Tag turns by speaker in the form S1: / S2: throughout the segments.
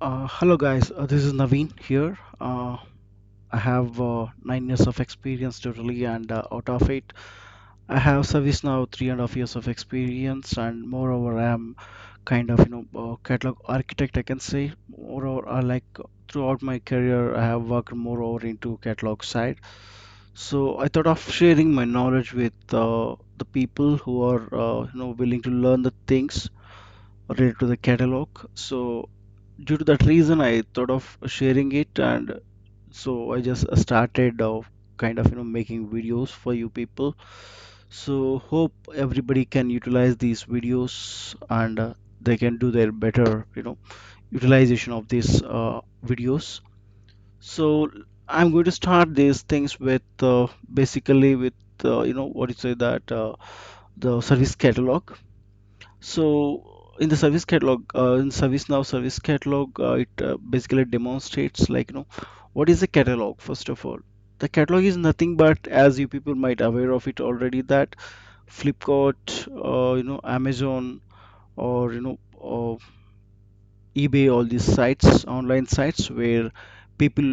S1: Hello guys, this is Naveen here. I have 9 years of experience totally, and out of it, I have service now 3.5 years of experience, and moreover, I am kind of catalog architect. I can say moreover, throughout my career, I have worked moreover into catalog side. So I thought of sharing my knowledge with the people who are willing to learn the things related to the catalog. So due to that reason, I thought of sharing it, and so I just started kind of making videos for you people. So hope everybody can utilize these videos, and they can do their better utilization of these videos. So I'm going to start these things with basically with what you say that the service catalog. So in the service catalog, in ServiceNow service catalog, it basically demonstrates what is a catalog. First of all, the catalog is nothing but, as you people might aware of it already, that Flipkart, Amazon, or eBay, all these sites, online sites where people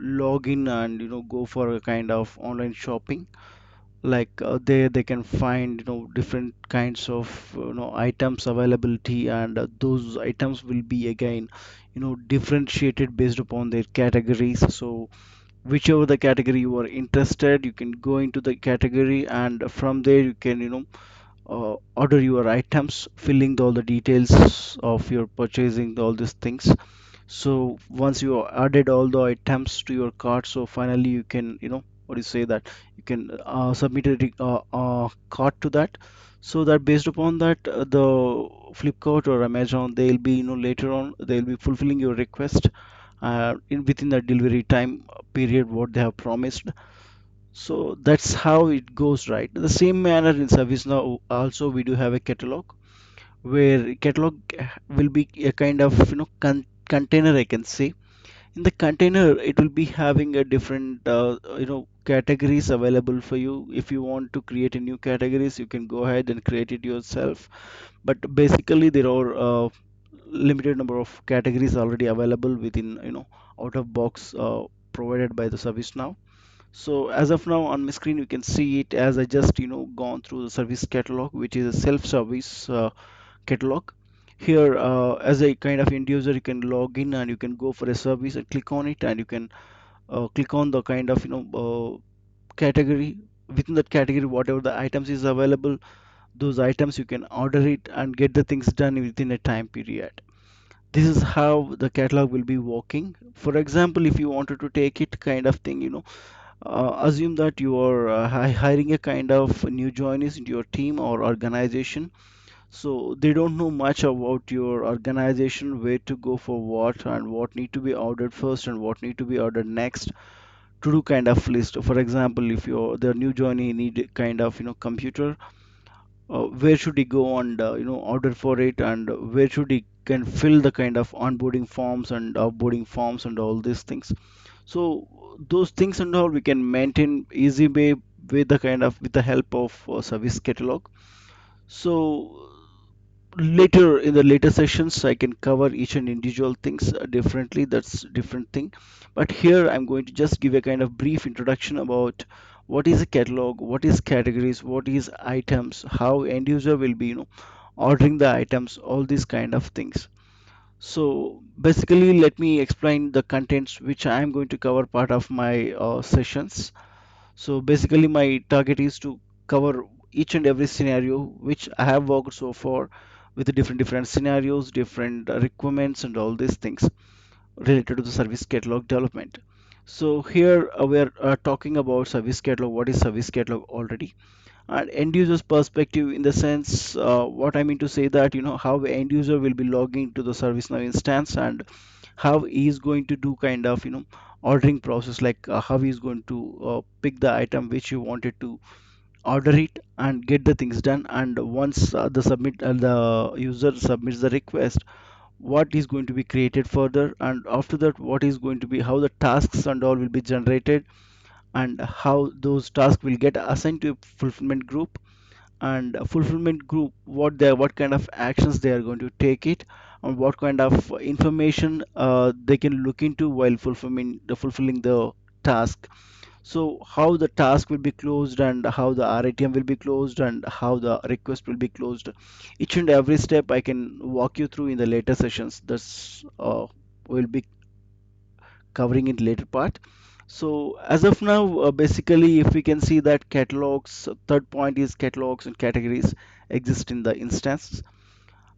S1: log in and go for a kind of online shopping. Like there they can find different kinds of items availability, and those items will be again differentiated based upon their categories. So whichever the category you are interested, you can go into the category, and from there you can order your items, filling all the details of your purchasing, all these things. So once you added all the items to your cart, so finally you can what do you say that you can submit a cart to that. So that based upon that, the Flipkart or Amazon, they'll be later on they'll be fulfilling your request in within the delivery time period what they have promised. So that's how it goes, right? The same manner in ServiceNow also we do have a catalog, where catalog will be a kind of container, I can say. In the container it will be having a different categories available for you. If you want to create a new categories, you can go ahead and create it yourself, but basically there are limited number of categories already available within out of box provided by the ServiceNow. So as of now on my screen, you can see it as I just gone through the service catalog, which is a self-service catalog. Here, as a kind of end user, you can log in and you can go for a service and click on it, and you can click on the kind of category. Within that category, whatever the items is available, those items you can order it and get the things done within a time period. This is how the catalog will be working. For example, if you wanted to take it kind of thing, assume that you are hiring a kind of new joinees into your team or organization. So they don't know much about your organization, where to go for what, and what need to be ordered first and what need to be ordered next, to do kind of list. For example, if you're the new joinee need a kind of computer, where should he go and order for it, and where should he can fill the kind of onboarding forms and offboarding forms and all these things. So those things and all we can maintain easy way with the kind of with the help of service catalog. So later in the later sessions I can cover each and individual things differently. That's different thing, but here I'm going to just give a kind of brief introduction about what is a catalog, what is categories, what is items, how end user will be ordering the items, all these kind of things. So basically let me explain the contents which I am going to cover part of my sessions. So basically, my target is to cover each and every scenario which I have worked so far, with the different scenarios, different requirements, and all these things related to the service catalog development. So here we are talking about service catalog. What is service catalog already? And end user's perspective, in the sense, what I mean to say that how end user will be logging to the ServiceNow instance, and how he is going to do kind of ordering process, like how he is going to pick the item which you wanted to order it and get the things done. And once the user submits the request, what is going to be created further, and after that what is going to be how the tasks and all will be generated, and how those tasks will get assigned to a fulfillment group, and a fulfillment group, what kind of actions they are going to take it, and what kind of information they can look into while fulfilling the task. So how the task will be closed, and how the RITM will be closed, and how the request will be closed. Each and every step I can walk you through in the later sessions. That's will be covering in later part. So as of now, basically, if we can see that catalogs, third point is catalogs and categories exist in the instance,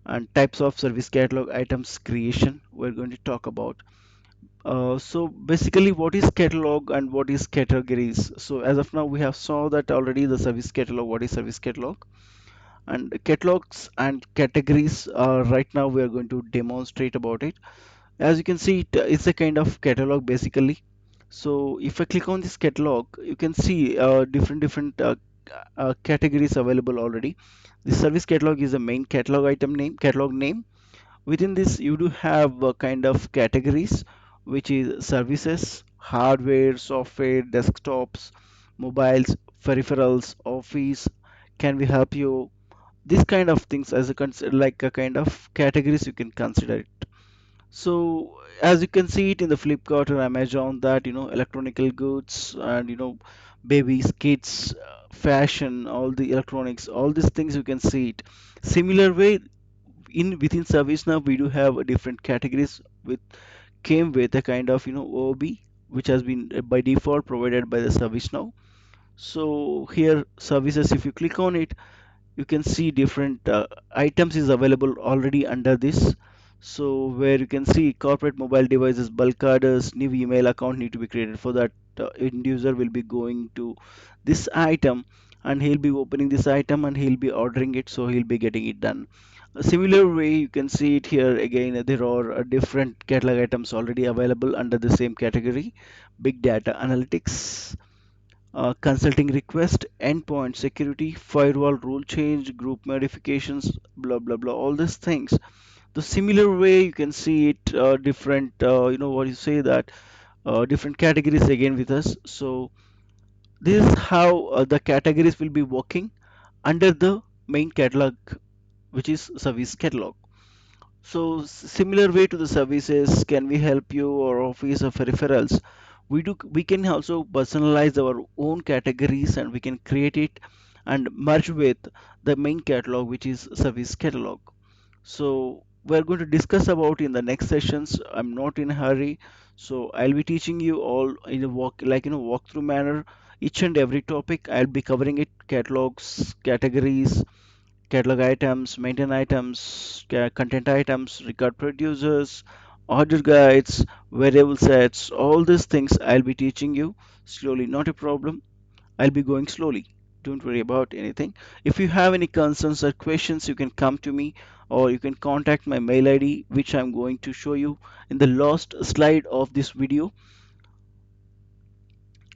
S1: and types of service catalog items creation we're going to talk about. So basically, what is catalog and what is categories? So as of now, we have saw that already the service catalog. What is service catalog? And catalogs and categories. Right now, we are going to demonstrate about it. As you can see, it's a kind of catalog basically. So if I click on this catalog, you can see different categories available already. The service catalog is the main catalog name. Within this, you do have kind of categories, which is services, hardware, software, desktops, mobiles, peripherals, office. Can we help you? These kind of things as like a kind of categories you can consider it. So as you can see it in the Flipkart or Amazon, that electronical goods and babies, kids, fashion, all the electronics, all these things you can see it. Similar way, in within ServiceNow we do have different categories with came with a kind of OOB, which has been by default provided by the ServiceNow. So here services, if you click on it, you can see different items is available already under this. So where you can see corporate mobile devices, bulk orders, new email account need to be created. For that, end user will be going to this item, and he'll be opening this item and he'll be ordering it, so he'll be getting it done. A similar way you can see it here again. There are different catalog items already available under the same category: big data analytics, consulting request, endpoint security, firewall rule change, group modifications, blah blah blah, all these things. The similar way you can see it different, what you say that different categories again with us. So this is how the categories will be working under the main catalog, which is service catalog. So similar way to the services, can we help you, or office or peripherals? We can also personalize our own categories, and we can create it and merge with the main catalog, which is service catalog. So we're going to discuss about in the next sessions. I'm not in a hurry, so I'll be teaching you all in a walkthrough manner. Each and every topic I'll be covering it: catalogs, categories, catalog items, maintain items, content items, record producers, order guides, variable sets, all these things I'll be teaching you slowly, not a problem. I'll be going slowly. Don't worry about anything. If you have any concerns or questions, you can come to me, or you can contact my mail ID, which I'm going to show you in the last slide of this video.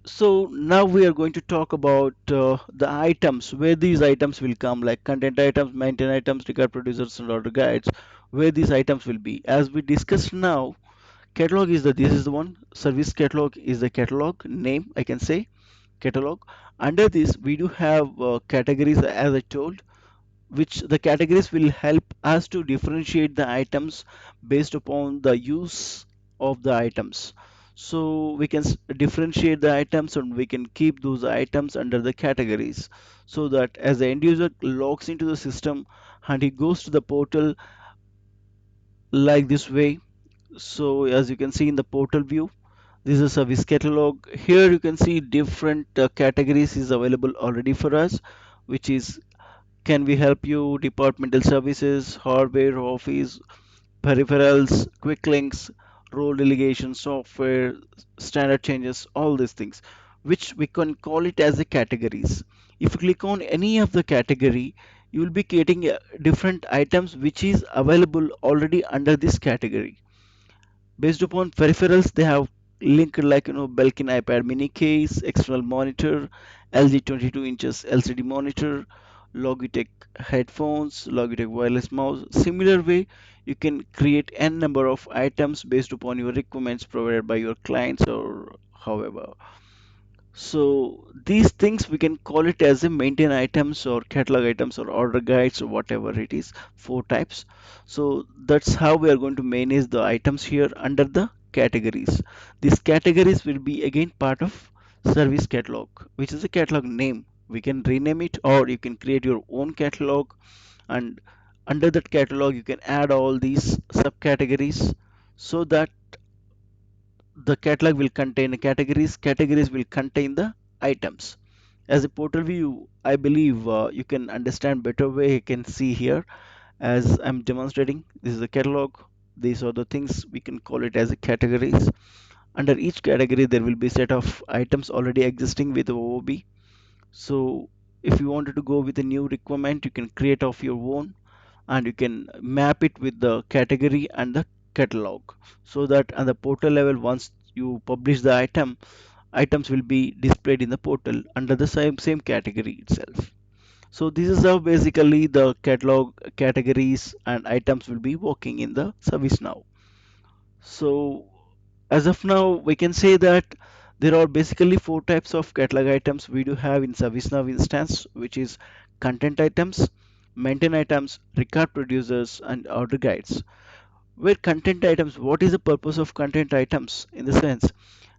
S1: So now we are going to talk about the items, where these items will come, like content items, maintain items, record producers, and order guides, where these items will be. As we discussed now, catalog is this is the one. Service catalog is the catalog name, I can say catalog. Under this, we do have categories, as I told, which the categories will help us to differentiate the items based upon the use of the items. So we can differentiate the items, and we can keep those items under the categories, so that as the end user logs into the system and he goes to the portal like this way. So as you can see in the portal view, this is a service catalog. Here you can see different categories is available already for us, which is can we help you, departmental services, hardware, office, peripherals, quick links, role delegation, software, standard changes, all these things, which we can call it as the categories. If you click on any of the category, you will be getting different items which is available already under this category. Based upon peripherals, they have linked like Belkin iPad mini case, external monitor, LG 22 inches LCD monitor, Logitech headphones, Logitech wireless mouse. Similar way, you can create n number of items based upon your requirements provided by your clients or however. So these things we can call it as a maintain items or catalog items or order guides or whatever it is, four types. So that's how we are going to manage the items here under the categories. These categories will be again part of service catalog, which is a catalog name. We can rename it or you can create your own catalog, and under that catalog you can add all these subcategories so that the catalog will contain categories, categories will contain the items. As a portal view, I believe you can understand better way. You can see here as I'm demonstrating. This is the catalog. These are the things we can call it as a categories. Under each category, there will be set of items already existing with OOB. So if you wanted to go with a new requirement, you can create of your own and you can map it with the category and the catalog so that on the portal level, once you publish the items will be displayed in the portal under the same category itself. So this is how basically the catalog categories and items will be working in the service now. So as of now, we can say that there are basically four types of catalog items we do have in ServiceNow instance, which is content items, maintain items, record producers, and order guides. Where content items, what is the purpose of content items in the sense?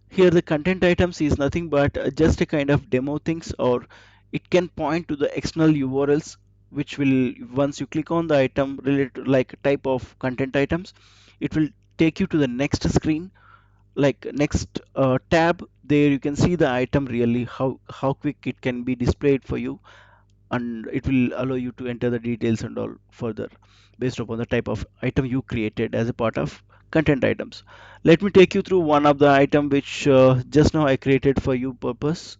S1: Here the content items is nothing but just a kind of demo things, or it can point to the external URLs which will, once you click on the item related to like type of content items, it will take you to the next screen, like next tab. There you can see the item really how quick it can be displayed for you, and it will allow you to enter the details and all further based upon the type of item you created as a part of content items. Let me take you through one of the item which just now I created for you purpose,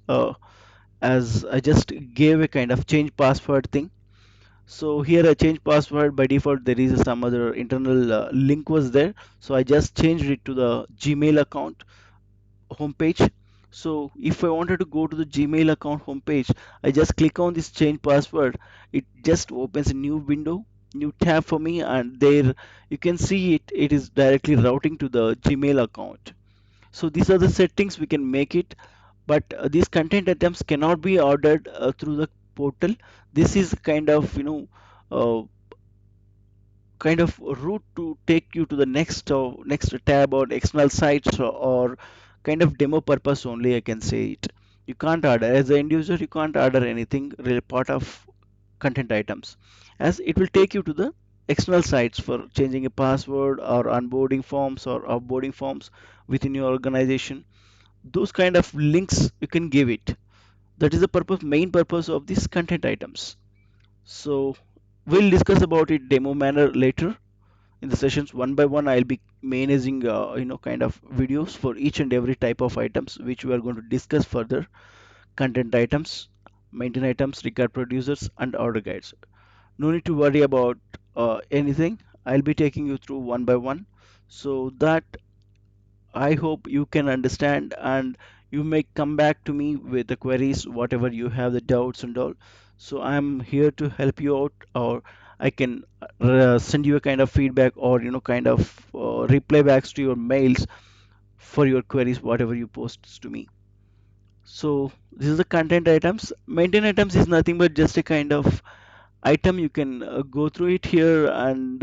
S1: as I just gave a kind of change password thing. So here I change password. By default there is some other internal link was there, so I just changed it to the Gmail account homepage. So if I wanted to go to the Gmail account homepage, I just click on this change password. It just opens a new window, new tab for me, and there you can see it. It is directly routing to the Gmail account. So these are the settings we can make it, but these content items cannot be ordered through the portal. This is uh, kind of route to take you to the next tab or external sites, or kind of demo purpose only I can say it. You can't order as an end user, you can't order anything really part of content items, as it will take you to the external sites for changing a password or onboarding forms or offboarding forms within your organization. Those kind of links you can give it. That is the purpose, main purpose of these content items. So we'll discuss about it demo manner later in the sessions. One by one I'll be managing kind of videos for each and every type of items which we are going to discuss further: content items, maintain items, record producers, and order guides. No need to worry about anything. I'll be taking you through one by one, so that I hope you can understand, and you may come back to me with the queries, whatever you have, the doubts and all. So I'm here to help you out, or I can send you a kind of feedback, or kind of reply backs to your mails for your queries, whatever you post to me. So this is the content items. Maintain items is nothing but just a kind of item. You can go through it here, and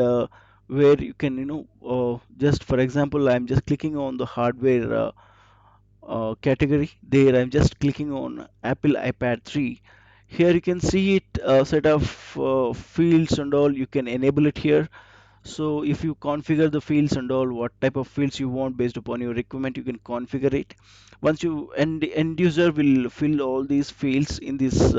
S1: where you can just for example, I'm just clicking on the hardware category. There I'm just clicking on Apple iPad 3. Here you can see it, set of fields and all. You can enable it here. So if you configure the fields and all, what type of fields you want based upon your requirement, you can configure it. Once you end user will fill all these fields in this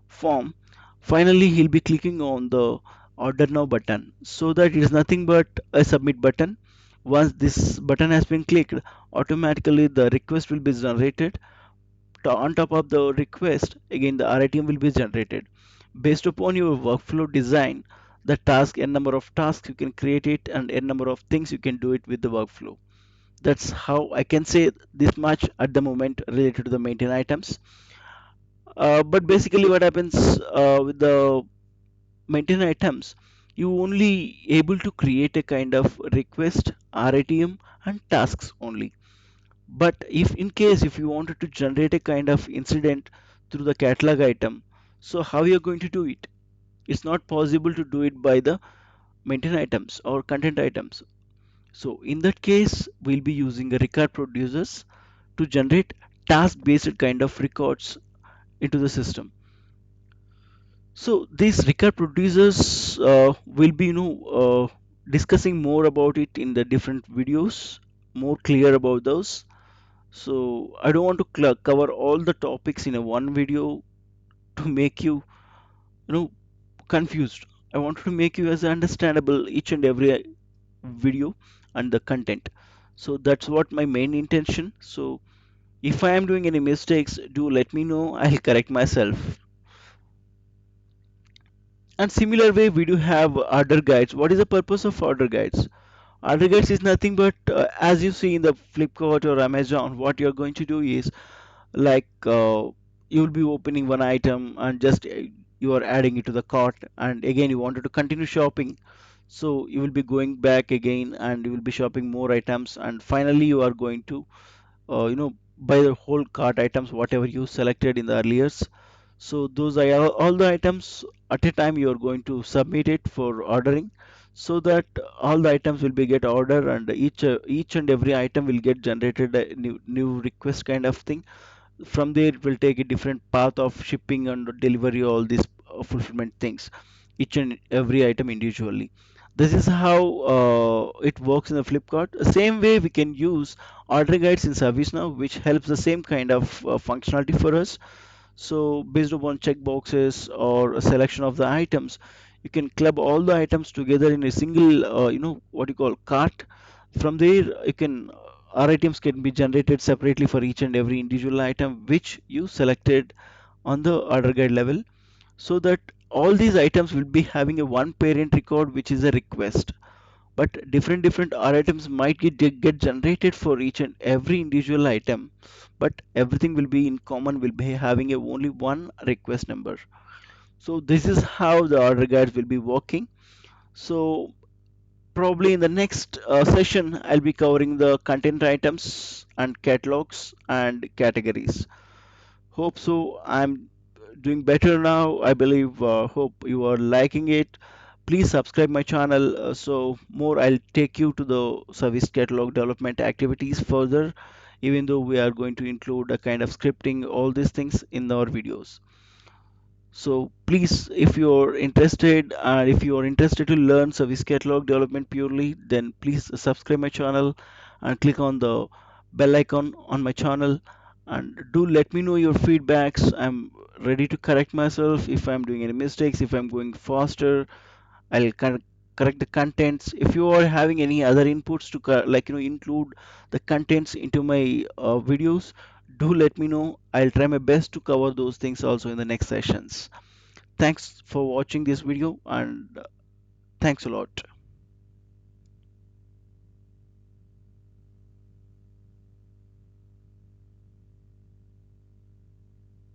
S1: form. Finally he'll be clicking on the order now button, so that it is nothing but a submit button. Once this button has been clicked, automatically the request will be generated. On top of the request, again the RITM will be generated based upon your workflow design. The task, n number of tasks you can create it, and n number of things you can do it with the workflow. That's how I can say this much at the moment related to the maintain items. But basically what happens with the maintain items, you only able to create a kind of request, RITM, and tasks only. But if in case if you wanted to generate a kind of incident through the catalog item, so how you're going to do it? It's not possible to do it by the maintain items or content items. So in that case, we'll be using a record producers to generate task-based kind of records into the system. So these record producers will be, discussing more about it in the different videos, more clear about those. So I don't want to cover all the topics in a one video to make you, you know, confused. I wanted to make you as understandable each and every video and the content. So that's what my main intention. So if I am doing any mistakes, do let me know. I'll correct myself. And similar way, we do have order guides. What is the purpose of order guides? Order guides is nothing but as you see in the Flipkart or Amazon, what you're going to do is like you will be opening one item and just you are adding it to the cart, and again you wanted to continue shopping, so you will be going back again and you will be shopping more items, and finally you are going to buy the whole cart items whatever you selected in the earlier. So those are all the items at a time you are going to submit it for ordering, so that all the items will be get order, and each and every item will get generated a new request kind of thing. From there it will take a different path of shipping and delivery, all these fulfillment things, each and every item individually. This is how it works in the Flipkart. Same way we can use order guides in ServiceNow, which helps the same kind of functionality for us. So based upon check boxes or a selection of the items, you can club all the items together in a single, what you call cart. From there, you can our items can be generated separately for each and every individual item which you selected on the order guide level, so that all these items will be having a one parent record which is a request, but different R items might get generated for each and every individual item, but everything will be in common, will be having a only one request number. So this is how the order guides will be working. So probably in the next session I'll be covering the content items and catalogs and categories. Hope so. I'm doing better now. I believe. Hope you are liking it. Please subscribe my channel, so more I'll take you to the service catalog development activities further. Even though we are going to include a kind of scripting, all these things in our videos. So please, if you're interested, and if you are interested to learn service catalog development purely, then please subscribe my channel and click on the bell icon on my channel, and do let me know your feedbacks. I'm ready to correct myself if I'm doing any mistakes, if I'm going faster, I'll correct the contents. If you are having any other inputs to include the contents into my videos, do let me know. I'll try my best to cover those things also in the next sessions. Thanks for watching this video, and thanks a lot.